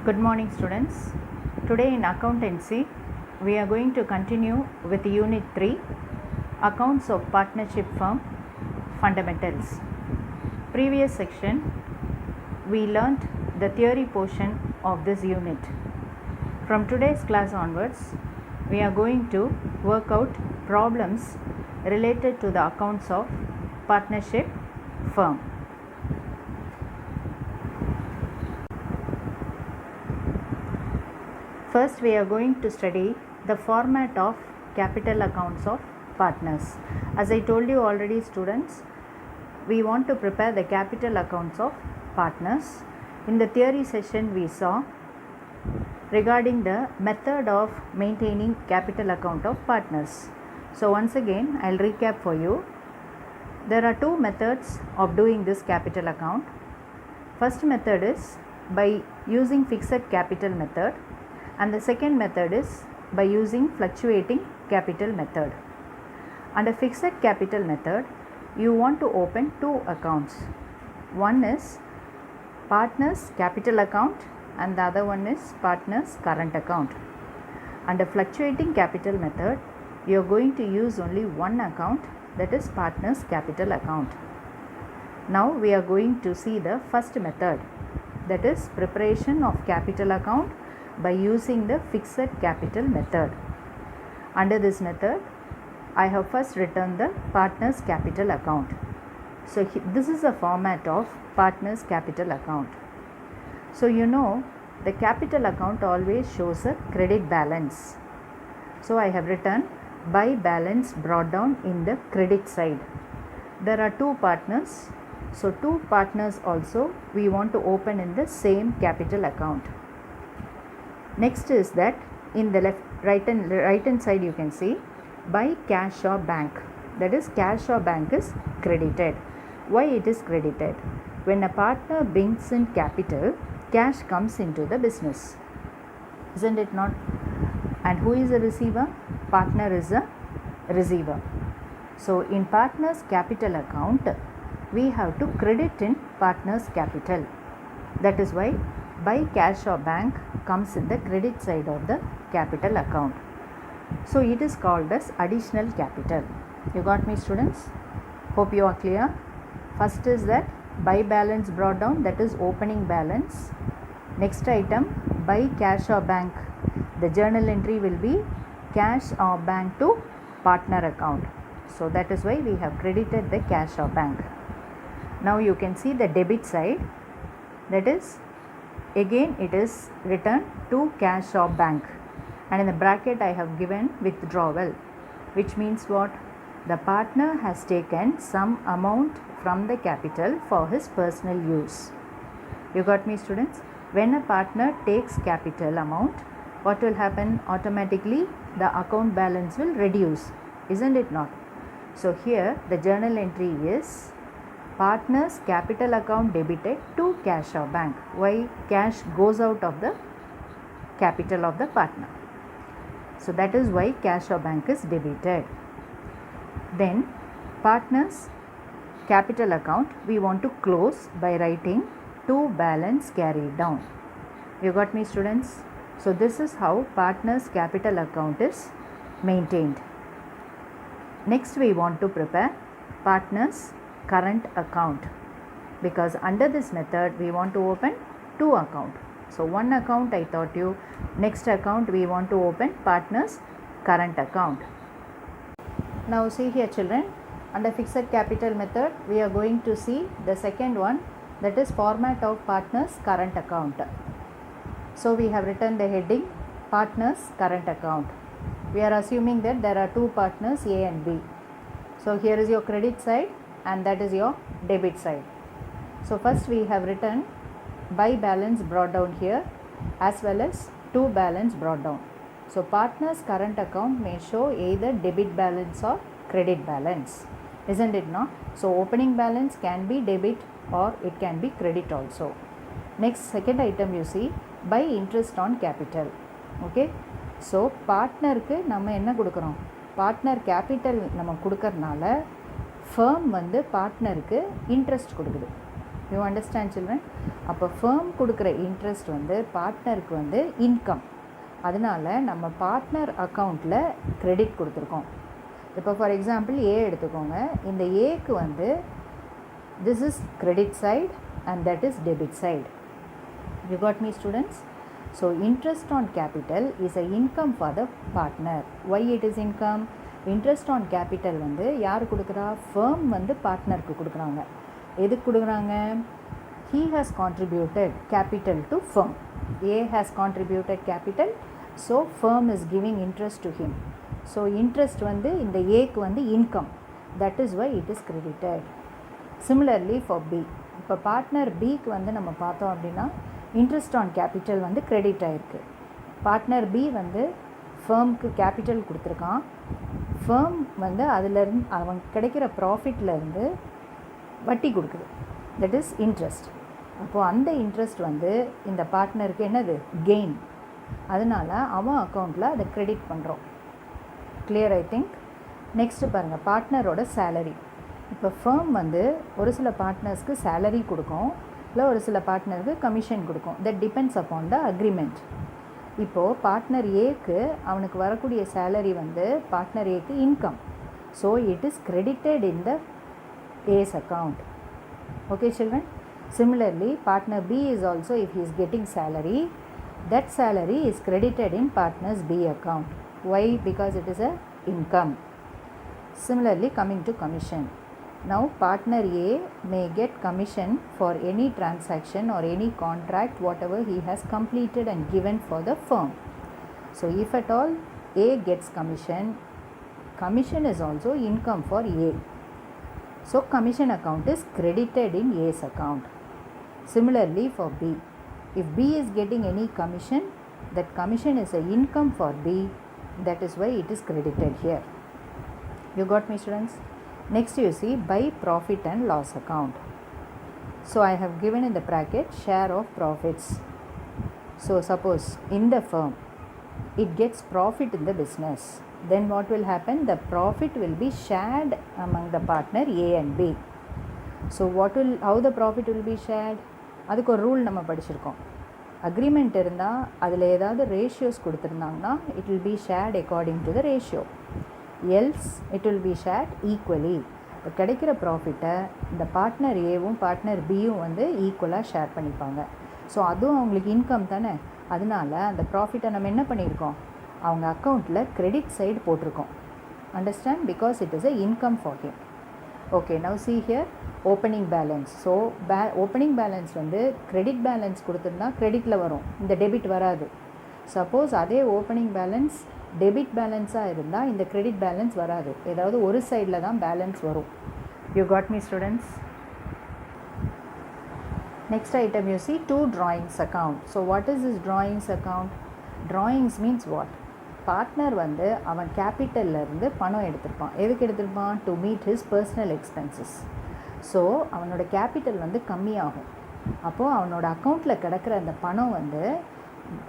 Good morning, students. Today in accountancy we are going to continue with unit 3, accounts of partnership firm fundamentals. Previous section we learnt the theory portion of this unit. From today's class onwards we are going to work out problems related to the accounts of partnership firm. First, we are going to study the format of capital accounts of partners. As I told you already, students, we want to prepare the capital accounts of partners. In the theory session, we saw regarding the method of maintaining capital account of partners. So, once again, I'll recap for you. There are two methods of doing this capital account. First method is by using fixed capital method. And the second method is by using fluctuating capital method. Under fixed capital method, you want to open two accounts. One is partners capital account and the other one is partners current account. Under fluctuating capital method, you are going to use only one account, that is partners capital account. Now we are going to see the first method, that is preparation of capital account by using the fixed capital method. Under this method, I have first written the partners capital account. So this is a format of partners capital account. So you know the capital account always shows a credit balance. So I have written by balance brought down in the credit side. There are two partners. So two partners also we want to open in the same capital account. Next is that in the right hand side you can see by cash or bank, that is cash or bank is credited. Why it is credited? When a partner brings in capital, cash comes into the business, isn't it not? And who is a receiver? Partner is a receiver. So in partners capital account we have to credit in partners capital. That is why by cash or bank comes in the credit side of the capital account. So it is called as additional capital. You got me, students? Hope you are clear. First is that by balance brought down, that is opening balance. Next item, by cash or bank, the journal entry will be cash or bank to partner account. So that is why we have credited the cash or bank. Now you can see the debit side, that is again it is written to cash or bank, and in the bracket I have given withdrawal, which means what? The partner has taken some amount from the capital for his personal use. You got me, students? When a partner takes capital amount, what will happen? Automatically the account balance will reduce, isn't it not? So here the journal entry is partners capital account debited to cash or bank. Why? Cash goes out of the capital of the partner. So that is why cash or bank is debited. Then partners capital account we want to close by writing to balance carried down. You got me, students? So this is how partners capital account is maintained. Next we want to prepare partners current account, because under this method we want to open two account. So one account I taught you, next account we want to open partners current account. Now see here, children, under fixed capital method we are going to see the second one, that is format of partners current account. So we have written the heading partners current account. We are assuming that there are two partners A and B. So here is your credit side and that is your debit side. So first we have written by balance brought down here as well as to balance brought down. So partners current account may show either debit balance or credit balance, isn't it not? So opening balance can be debit or it can be credit also. Next, second item you see by interest on capital. Okay, so partner க்கு நம்ம என்ன கொடுக்கிறோம்? Partner capital நம்ம கொடுக்கறனால firm வந்து பார்ட்னருக்கு interest கொடுக்குது, you understand children? அப்போ fame கொடுக்குற interest வந்து பார்ட்னருக்கு வந்து இன்கம். அதனால் நம்ம பார்ட்னர் அக்கௌண்ட்டில் கிரெடிட் கொடுத்துருக்கோம். இப்போ ஃபார் எக்ஸாம்பிள் ஏ எடுத்துக்கோங்க. இந்த ஏக்கு வந்து this is credit side and that is debit side. You got me, students? So interest on capital is a income for the partner. Why it is income? Interest on capital வந்து யார் கொடுக்குறா? firm வந்து பார்ட்னருக்கு கொடுக்குறாங்க. எதுக்கு கொடுக்குறாங்க? He has contributed capital to firm. A has contributed capital, so firm is giving interest to him. So interest வந்து இந்த ஏக்கு வந்து income. That is why it is credited. Similarly for B. இப்போ பார்ட்னர் பிக்கு வந்து நம்ம பார்த்தோம் அப்படின்னா இன்ட்ரெஸ்ட் ஆன் கேபிட்டல் வந்து கிரெடிட் ஆகிருக்கு. பார்ட்னர் பி வந்து ஃபேர்முக்கு கேபிட்டல் கொடுத்துருக்கான். ஃபேர்ம் வந்து அதிலேருந்து அவன் கிடைக்கிற ப்ராஃபிட்லேருந்து வட்டி கொடுக்குது. That is interest. அப்போது அந்த இன்ட்ரெஸ்ட் வந்து இந்த பார்ட்னருக்கு என்னது? கெயின். அதனால் அவன் அக்கௌண்ட்டில் அதை கிரெடிட் பண்ணுறோம். Clear I think. நெக்ஸ்ட்டு பாருங்கள், பார்ட்னரோட சேலரி. இப்போ ஃபேர்ம் வந்து ஒரு சில பார்ட்னர்ஸ்க்கு சேலரி கொடுக்கும், இல்லை ஒரு சில பார்ட்னருக்கு கமிஷன் கொடுக்கும். That depends upon the agreement. இப்போது பார்ட்னர் ஏக்கு அவனுக்கு வரக்கூடிய சேலரி வந்து பார்ட்னர் ஏக்கு income. So it is credited in the A's account. Okay children? Similarly partner B is also if he is getting salary, that salary is credited in partners B account. Why? Because it is a income. Similarly, coming to commission. Now partner A may get commission for any transaction or any contract whatever he has completed and given for the firm. So if at all A gets commission, commission is also income for A. So commission account is credited in A's account. Similarly for B, if B is getting any commission, that commission is an income for B. That is why it is credited here. You got me, students? Next you see by profit and loss account. So I have given in the bracket share of profits. So suppose in the firm it gets profit in the business, then what will happen? The profit will be shared among the partner A and B. So how the profit will be shared? அதுக்கு ஒரு rule நம்ம படிச்சிருக்கோம். Agreement இருந்தால் அதில் ஏதாவது ratios கொடுத்துருந்தாங்கன்னா it will be shared according to the ratio, else it will be shared equally. இப்போ கிடைக்கிற ப்ராஃபிட்டை இந்த பார்ட்னர் ஏவும் பார்ட்னர் பியும் வந்து ஈக்குவலாக ஷேர் பண்ணிப்பாங்க. ஸோ அதுவும் அவங்களுக்கு இன்கம் தானே. அதனால அந்த ப்ராஃபிட்டை நம்ம என்ன பண்ணியிருக்கோம்? அவங்க அக்கௌண்ட்டில் கிரெடிட் சைடு போட்டிருக்கோம். Understand? Because it is a income for him. Okay, now see here opening balance. So opening balance வந்து கிரெடிட் பேலன்ஸ் கொடுத்துருந்தா கிரெடிட்டில் வரும், இந்த டெபிட் வராது. சப்போஸ் அதே ஓப்பனிங் பேலன்ஸ் டெபிட் பேலன்ஸாக இருந்தால் இந்த கிரெடிட் பேலன்ஸ் வராது, ஏதாவது ஒரு சைடில் தான் பேலன்ஸ் வரும். You got me students? Next item you see two drawings account. So what is this drawings account? drawings means what? Partner வந்து அவன் கேபிட்டல்லேருந்து பணம் எடுத்திருப்பான். எதுக்கு எடுத்திருப்பான்? To meet his personal expenses. So அவனோட கேபிட்டல் வந்து கம்மியாகும். அப்போது அவனோட அக்கௌண்ட்டில் கிடக்கிற அந்த பணம் வந்து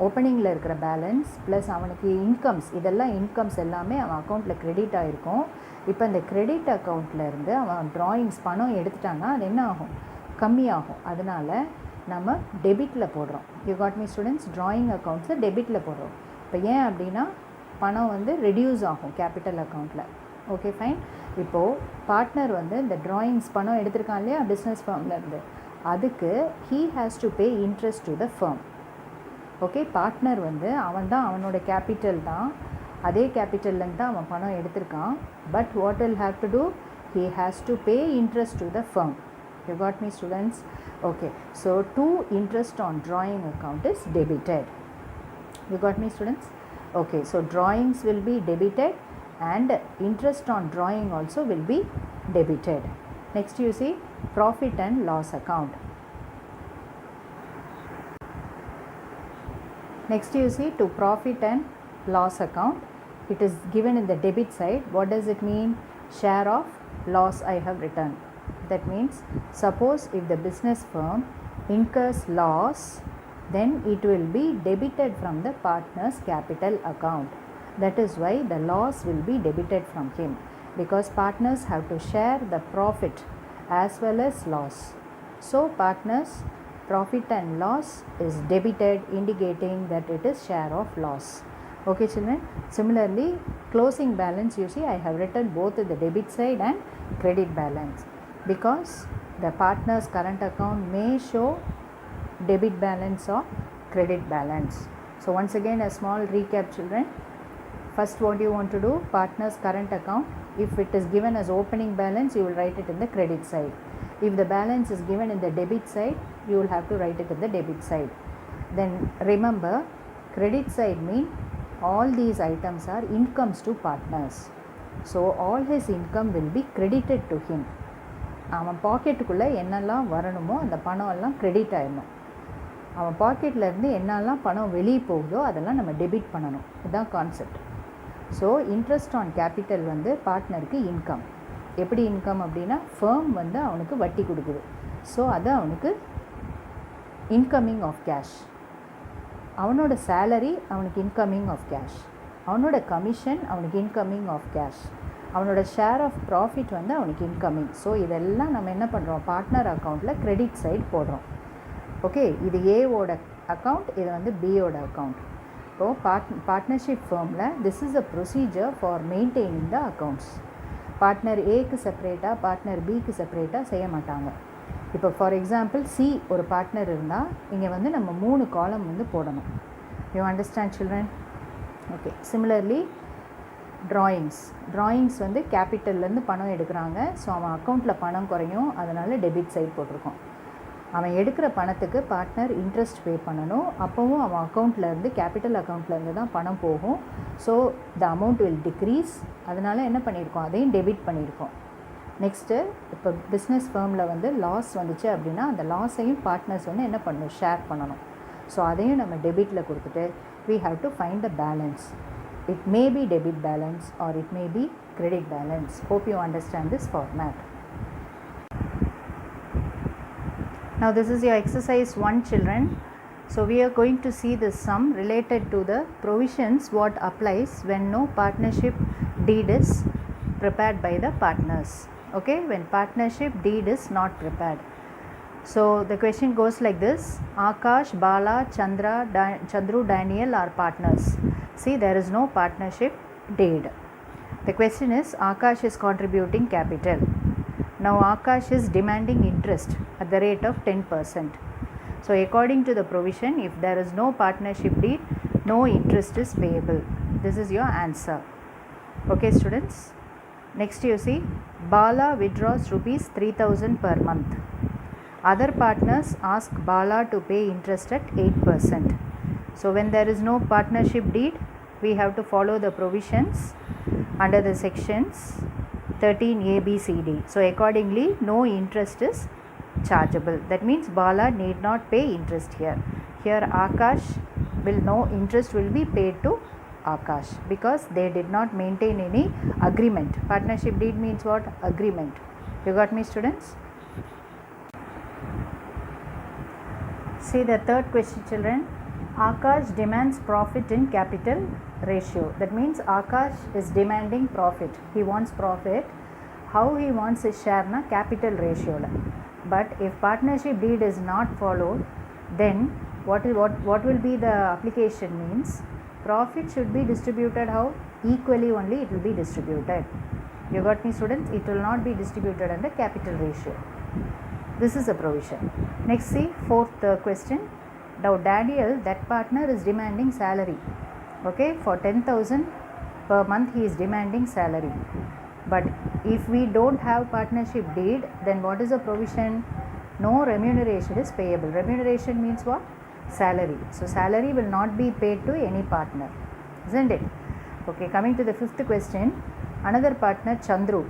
ஓப்பனிங்கில் இருக்கிற பேலன்ஸ் ப்ளஸ் அவனுக்கு இன்கம்ஸ், இதெல்லாம் இன்கம்ஸ் எல்லாமே அவன் அக்கௌண்ட்டில் க்ரெடிட் ஆகிருக்கும். இப்போ இந்த க்ரெடிட் அக்கௌண்ட்லேருந்து அவன் ட்ராயிங்ஸ் பணம் எடுத்துட்டான்னா அது என்ன ஆகும்? கம்மியாகும். அதனால் நம்ம டெபிட்டில் போடுறோம். You got me students? Drawing அக்கௌண்ட்ஸை டெபிட்டில் போடுறோம். இப்போ ஏன் அப்படின்னா பணம் வந்து ரெடியூஸ் ஆகும் கேபிட்டல் அக்கௌண்ட்டில். Okay fine. இப்போது பார்ட்னர் வந்து இந்த ட்ராயிங்ஸ் பணம் எடுத்திருக்கான் இல்லையா பிஸ்னஸ் ஃபர்ம்லேருந்து, அதுக்கு he has to pay interest to the firm. Okay, partner வந்து அவன் தான் அவனோட கேபிட்டல் தான், அதே கேபிட்டல்லேருந்து தான் அவன் பணம் எடுத்திருக்கான். But what will have to do? He has to pay interest to the firm. You got me students? Okay, so to interest on drawing account is debited. You got me, students? Okay, so drawings will be debited and interest on drawing also will be debited. Next you see profit and loss account. Next you see to profit and loss account, it is given in the debit side. What does it mean? Share of loss I have written. That means suppose if the business firm incurs loss, then it will be debited from the partner's capital account. That is why the loss will be debited from him, because partners have to share the profit as well as loss. So partners profit and loss is debited, indicating that it is share of loss. Okay children, similarly closing balance, you see I have written both the debit side and credit balance, because the partner's current account may show debit balance or credit balance. So once again a small recap children. First, what you want to do, partner's current account, if it is given as opening balance, you will write it in the credit side. If the balance is given in the debit side, you will have to write it in the debit side. Then remember, credit side means all these items are incomes to partners. So all his income will be credited to him. அவன் பாக்கெட்டுக்குள்ளே என்னெல்லாம் வரணுமோ அந்த பணம் எல்லாம் credit ஆகிடணும். அவன் பாக்கெட்லேருந்து என்னெல்லாம் பணம் வெளியே போகுதோ அதெல்லாம் நம்ம டெபிட் பண்ணணும். இதுதான் concept. So interest on capital வந்து பார்ட்னருக்கு இன்கம். எப்படி இன்கம் அப்படின்னா, ஃபேர்ம் வந்து அவனுக்கு வட்டி கொடுக்குது. ஸோ அது அவனுக்கு இன்கமிங் ஆஃப் கேஷ். அவனோட சேலரி அவனுக்கு இன்கமிங் ஆஃப் கேஷ். அவனோட கமிஷன் அவனுக்கு இன்கமிங் ஆஃப் கேஷ். அவனோட ஷேர் ஆஃப் ப்ராஃபிட் வந்து அவனுக்கு இன்கமிங். ஸோ இதெல்லாம் நம்ம என்ன பண்ணுறோம், பார்ட்னர் அக்கௌண்ட்டில் கிரெடிட் சைடு போடுறோம். ஓகே, இது ஏவோட அக்கௌண்ட், இது வந்து பியோட அக்கௌண்ட். இப்போது பார்ட்னர்ஷிப் ஃபேர்மில் this is a procedure for maintaining the accounts. Partner ஏக்கு செப்பரேட்டாக பார்ட்னர் பிக்கு செப்பரேட்டாக செய்ய மாட்டாங்க. இப்போ ஃபார் எக்ஸாம்பிள் சி ஒரு பார்ட்னர் இருந்தால் இங்கே வந்து நம்ம 3 காலம் வந்து போடணும். You understand children? Okay. Similarly drawings வந்து கேபிட்டல்லேருந்து பணம் எடுக்கிறாங்க. ஸோ அவன் அக்கௌண்ட்டில் பணம் குறையும், அதனால் டெபிட் சைட் போட்டிருக்கோம். அவன் எடுக்கிற பணத்துக்கு பார்ட்னர் இன்ட்ரெஸ்ட் பே பண்ணணும். அப்போவும் அவன் அக்கௌண்ட்லேருந்து கேபிட்டல் அக்கௌண்ட்லேருந்து தான் பணம் போகும். So the amount will decrease. அதனால் என்ன பண்ணியிருக்கோம், அதையும் டெபிட் பண்ணியிருக்கோம். நெக்ஸ்ட்டு இப்போ பிஸ்னஸ் ஃபேர்மில் வந்து லாஸ் வந்துச்சு அப்படின்னா அந்த லாஸையும் பார்ட்னர்ஸ் வந்து என்ன பண்ணணும், ஷேர் பண்ணணும். ஸோ அதையும் நம்ம டெபிட்டில் கொடுத்துட்டு we have to find the balance. It may be debit balance or it may be credit balance. Hope you understand this format. Now this is your exercise 1 children. So we are going to see this sum related to the provisions what applies when no partnership deed is prepared by the partners. Okay, when partnership deed is not prepared. So the question goes like this: Akash, Bala, Chandru, Daniel are partners. See, there is no partnership deed. The question is, Akash is contributing capital. Now Akash is demanding interest at the rate of 10%. So according to the provision, if there is no partnership deed, no interest is payable. This is your answer. Okay students, next you see, Bala withdraws rupees 3,000 per month. Other partners ask Bala to pay interest at 8%. So when there is no partnership deed, we have to follow the provisions under the sections 13A, B, C, D. So accordingly, no interest is chargeable. That means Bala need not pay interest here. Here Akash no interest will be paid to Akash because they did not maintain any agreement. Partnership deed means what? Agreement. You got me students? See the third question children. Akash demands profit in capital ratio. That means Akash is demanding profit. He wants profit. How he wants his share na capital ratio la. But if partnership deed is not followed, then what will be the application means? Profit should be distributed how? Equally only it will be distributed. You got me students? It will not be distributed under capital ratio. This is a provision. Next see fourth question. Now Daniel, that partner is demanding salary. Okay, for 10,000 per month he is demanding salary. But if we don't have partnership deed, then what is the provision? No remuneration is payable. Remuneration means what? Salary. So salary will not be paid to any partner, isn't it? Okay, coming to the fifth question. Another partner Chandru,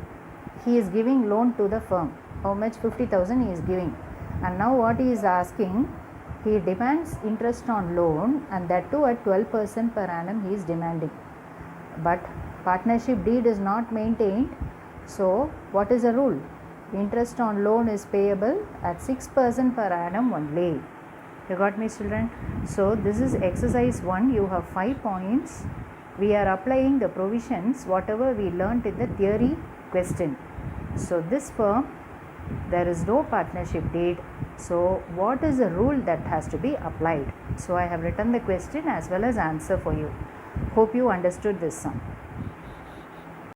he is giving loan to the firm. How much? 50,000 he is giving. And now what he is asking, he demands interest on loan, and that too at 12% per annum he is demanding. But partnership deed is not maintained. So what is the rule? Interest on loan is payable at 6% per annum only. You got me children? So this is exercise 1. You have 5 points. We are applying the provisions whatever we learnt in the theory question. So this firm, there is no partnership deed, So what is the rule that has to be applied? So I have written the question as well as answer for you. Hope you understood this sum.